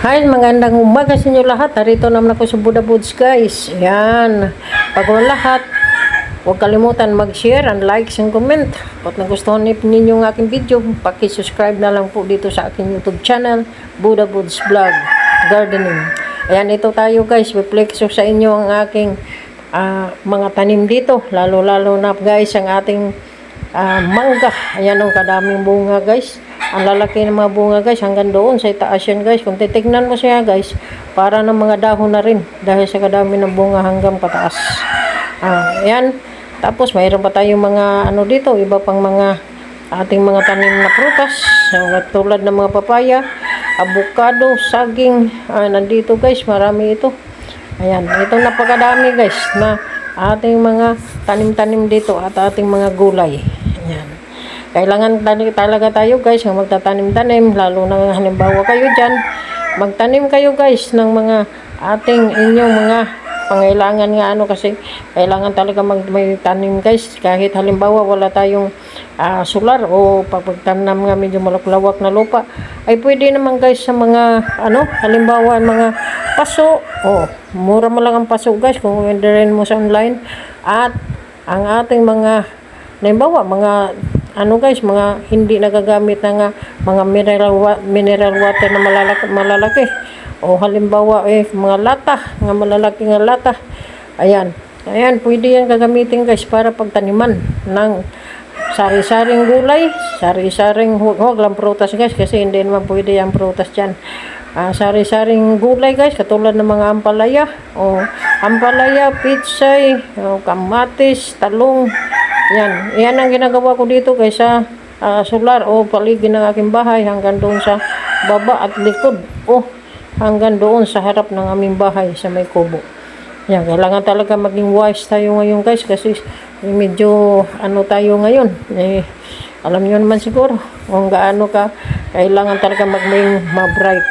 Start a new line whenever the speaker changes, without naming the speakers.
Hi, magandang umaga sa inyo lahat. Narito naman ako sa Buddha Boots, guys. Ayan. Bago ang lahat, huwag kalimutan mag-share and like and comment. At nagustuhan ninyo ang aking video, paki-subscribe na lang po dito sa aking YouTube channel, Buddha Boots Vlog Gardening. Ayan, ito tayo guys. Reflexo sa inyo ang aking mga tanim dito. Lalo-lalo na guys, ang ating mangga. Ayan ang kadaming bunga guys. Ang lalaki ng mga bunga guys, hanggang doon sa itaas yan guys. Kung titignan mo siya guys, para ng mga dahon na rin dahil sa kadami ng bunga hanggang pataas. Ayan. Tapos mayroon pa tayong mga dito, iba pang mga ating mga tanim na prutas, tulad ng mga papaya, avocado, saging. Nandito guys, marami ito. Ayan, ito napakadami guys na ating mga tanim-tanim dito at ating mga gulay. Ayan. Kailangan talaga tayo guys ng magtatanim-tanim, lalo na halimbawa kayo dyan, magtanim kayo guys ng mga inyong mga pangailangan nga kasi kailangan talaga may tanim guys. Kahit halimbawa wala tayong solar o pagtanam nga medyo malaklawak na lupa, ay pwede naman guys sa mga halimbawa mga paso. Mura mo lang ang paso guys kung orderin mo sa online. At ang ating mga halimbawa mga guys, mga hindi nagagamit na mga mineral water na malalaki. O halimbawa mga lata, nga malalaki nga lata. Ayan, pwede yan gagamitin guys para pagtaniman ng sari-saring gulay, sari-saring huwag lang prutas guys, kasi hindi naman pwede yung prutas dyan. Sari-saring gulay guys, katulad ng mga ampalaya, pitsay, kamatis, talong. Yan ang ginagawa ko dito guys sa solar o paligid ng aking bahay, hanggang doon sa baba at likod hanggang doon sa harap ng aming bahay sa may kubo. Yan, kailangan talaga maging wise tayo ngayon guys, kasi medyo tayo ngayon, alam nyo naman siguro kung gaano ka kailangan talaga maging ma-bright.